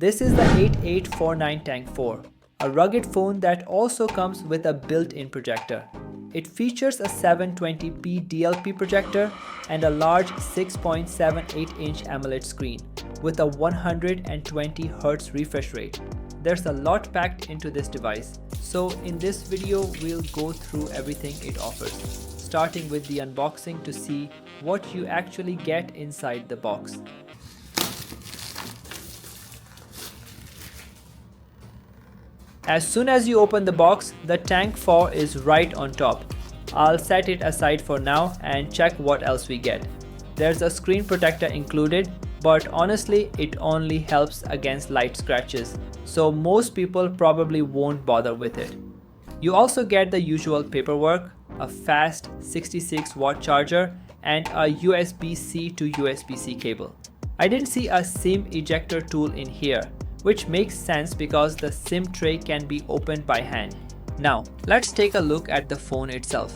This is the 8849 Tank 4, a rugged phone that also comes with a built-in projector. It features a 720p DLP projector and a large 6.78-inch AMOLED screen with a 120Hz refresh rate. There's a lot packed into this device, so in this video we'll go through everything it offers, starting with the unboxing to see what you actually get inside the box. As soon as you open the box, the Tank 4 is right on top. I'll set it aside for now and check what else we get. There's a screen protector included, but honestly it only helps against light scratches, so most people probably won't bother with it. You also get the usual paperwork, a fast 66-watt charger, and a USB-C to USB-C cable. I didn't see a SIM ejector tool in here, which makes sense because the SIM tray can be opened by hand. Now, let's take a look at the phone itself.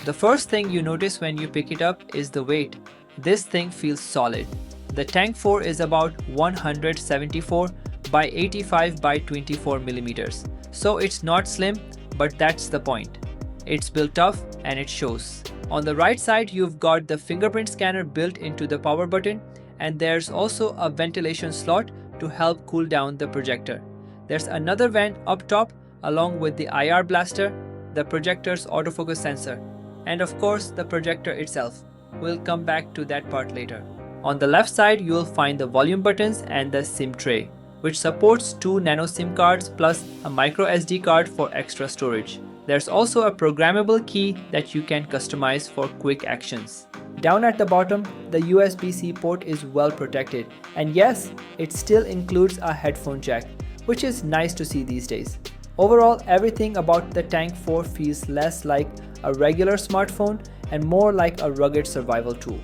The first thing you notice when you pick it up is the weight. This thing feels solid. The Tank 4 is about 174 by 85 by 24 millimeters, so it's not slim, but that's the point. It's built tough and it shows. On the right side, you've got the fingerprint scanner built into the power button, and there's also a ventilation slot to help cool down the projector. There's another vent up top along with the IR blaster, the projector's autofocus sensor, and of course the projector itself. We'll come back to that part later. On the left side, you'll find the volume buttons and the SIM tray, which supports 2 nano SIM cards plus a micro SD card for extra storage. There's also a programmable key that you can customize for quick actions. Down at the bottom, the USB-C port is well protected, and yes, it still includes a headphone jack, which is nice to see these days. Overall, everything about the Tank 4 feels less like a regular smartphone and more like a rugged survival tool.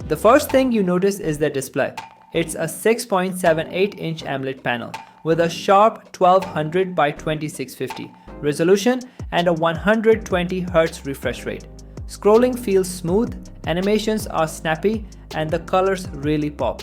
The first thing you notice is the display. It's a 6.78-inch AMOLED panel with a sharp 1200 by 2650 resolution and a 120Hz refresh rate. Scrolling feels smooth, animations are snappy, and the colors really pop.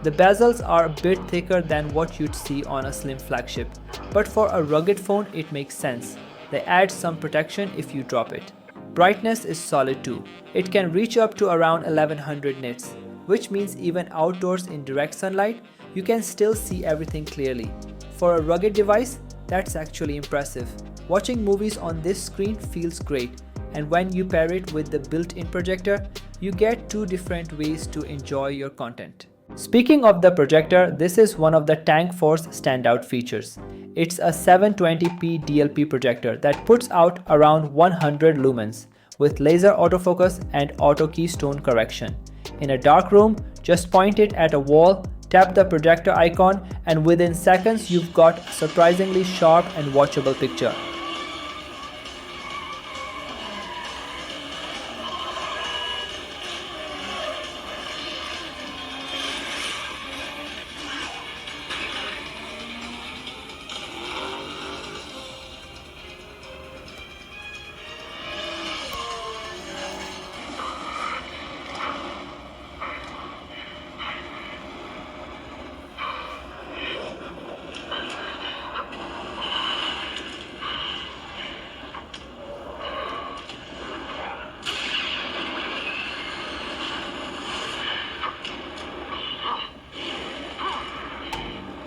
The bezels are a bit thicker than what you'd see on a slim flagship, but for a rugged phone it makes sense. They add some protection if you drop it. Brightness is solid too. It can reach up to around 1100 nits, which means even outdoors in direct sunlight, you can still see everything clearly. For a rugged device, that's actually impressive. Watching movies on this screen feels great, and when you pair it with the built-in projector, you get 2 different ways to enjoy your content. Speaking of the projector, this is one of the Tank 4's standout features. It's a 720p DLP projector that puts out around 100 lumens with laser autofocus and auto keystone correction. In a dark room, just point it at a wall, tap the projector icon, and within seconds you've got a surprisingly sharp and watchable picture.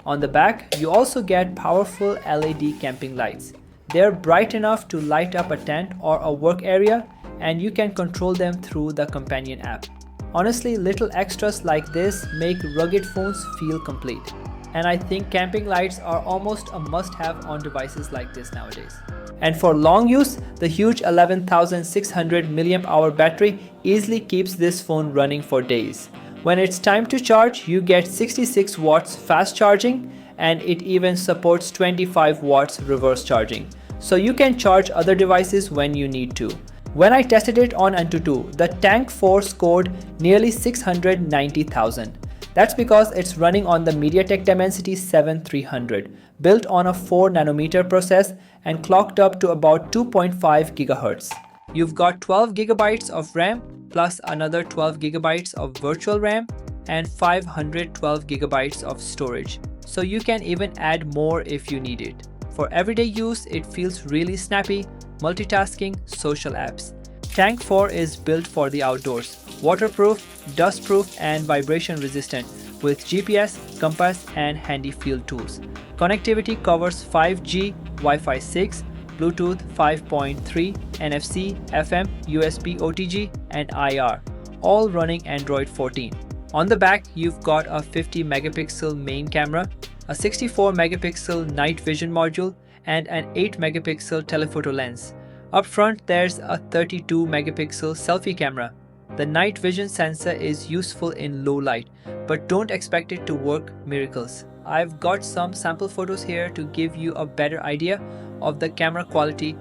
On the back, you also get powerful LED camping lights. They're bright enough to light up a tent or a work area, and you can control them through the companion app. Honestly, little extras like this make rugged phones feel complete. And I think camping lights are almost a must-have on devices like this nowadays. And for long use, the huge 11,600 mAh battery easily keeps this phone running for days. When it's time to charge, you get 66 watts fast charging, and it even supports 25 watts reverse charging, so you can charge other devices when you need to. When I tested it on Antutu, the Tank 4 scored nearly 690,000. That's because it's running on the MediaTek Dimensity 7300, built on a 4nm process and clocked up to about 2.5 GHz. You've got 12 GB of RAM plus another 12 GB of virtual RAM and 512 GB of storage, so you can even add more if you need it. For everyday use, it feels really snappy, multitasking, social apps. Tank 4 is built for the outdoors, waterproof, dustproof and vibration resistant with GPS, compass and handy field tools. Connectivity covers 5G, Wi-Fi 6, Bluetooth 5.3, NFC, FM, USB OTG and IR, all running Android 14. On the back, you've got a 50 megapixel main camera, a 64 megapixel night vision module, and an 8 megapixel telephoto lens. Up front, there's a 32 megapixel selfie camera. The night vision sensor is useful in low light, but don't expect it to work miracles. I've got some sample photos here to give you a better idea of the camera quality.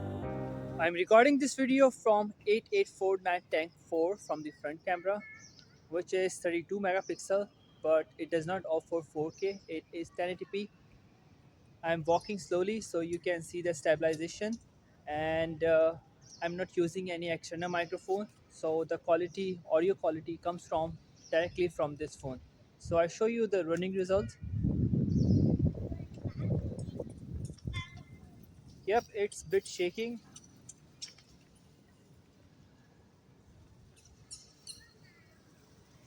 I'm recording this video from 8849 Tank 4 from the front camera, which is 32 megapixel, but it does not offer 4K, it is 1080p. I'm walking slowly so you can see the stabilization, and I'm not using any external microphone, so the audio quality comes from directly from this phone. So I show you the running results. Yep, it's a bit shaking.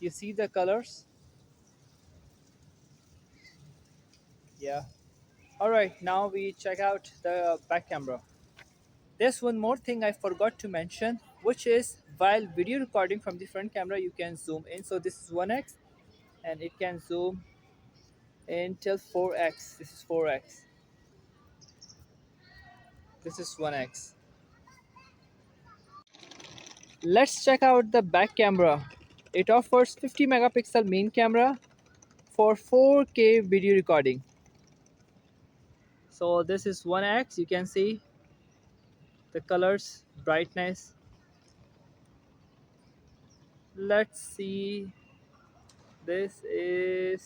You see the colors? Yeah. Alright, now we check out the back camera. There's one more thing I forgot to mention, which is while video recording from the front camera, you can zoom in. So this is 1x and it can zoom in till 4x. This is 4x. This is 1x. Let's check out the back camera. It offers 50 megapixel main camera for 4K video recording. So this is 1x. You can see the colors, brightness. Let's see. This is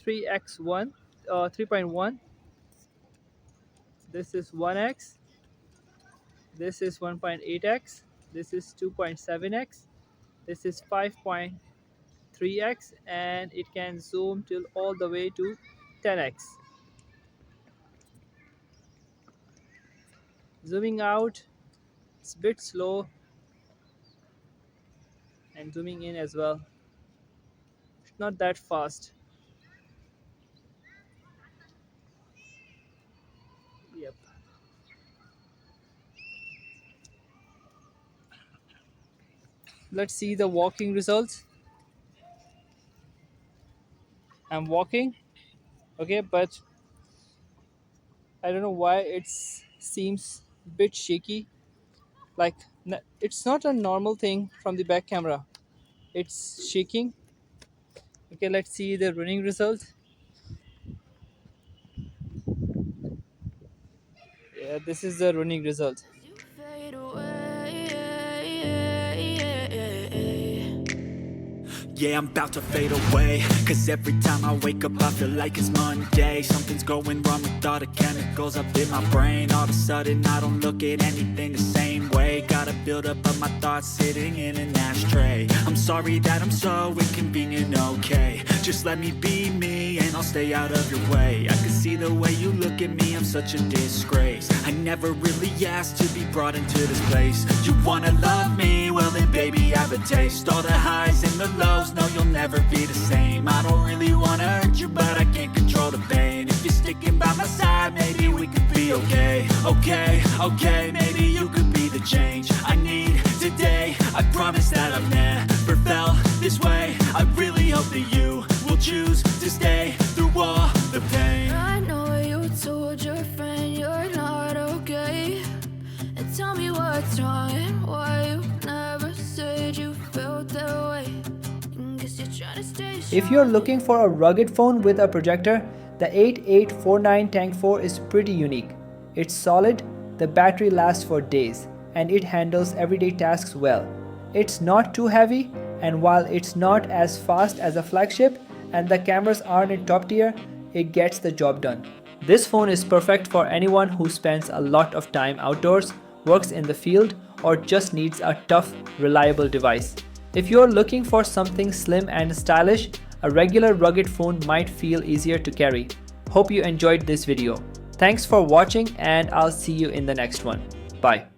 3x1, 3.1. This is 1x. This is 1.8x. This is 2.7x. This is 5.3x, and it can zoom till all the way to 10x. Zooming out, it's a bit slow, and zooming in as well. It's not that fast. Yep. Let's see the walking results. I'm walking, okay, but I don't know why it seems a bit shaky. Like it's not a normal thing from the back camera. It's shaking. Okay, let's see the running results. Yeah, this is the running result. Yeah, I'm about to fade away, cause every time I wake up I feel like it's Monday. Something's going wrong with all the chemicals up in my brain. All of a sudden I don't look at anything the same way. Gotta build up of my thoughts sitting in an ashtray. I'm sorry that I'm so inconvenient, okay. Just let me be me and I'll stay out of your way. I can see the way you look at me, I'm such a disgrace. I never really asked to be brought into this place. You wanna love me? Well then baby I have a taste. All the highs and the lows, no you'll never be the same. I don't really wanna hurt you but I can't control the pain. If you're sticking by my side, maybe we could be okay. Okay, maybe you could be the change I need today. I promise that I've never felt this way. I really hope that you will choose to stay through all the pain. I know you told your friend you're not okay, and tell me what's wrong and why you never said you felt that way. Guess you're trying to stay strong. If you're looking for a rugged phone with a projector, the 8849 Tank 4 is pretty unique. It's solid, the battery lasts for days, and it handles everyday tasks well. It's not too heavy, and while it's not as fast as a flagship, and the cameras aren't in top tier, it gets the job done. This phone is perfect for anyone who spends a lot of time outdoors, works in the field, or just needs a tough, reliable device. If you're looking for something slim and stylish, a regular rugged phone might feel easier to carry. Hope you enjoyed this video. Thanks for watching, and I'll see you in the next one. Bye.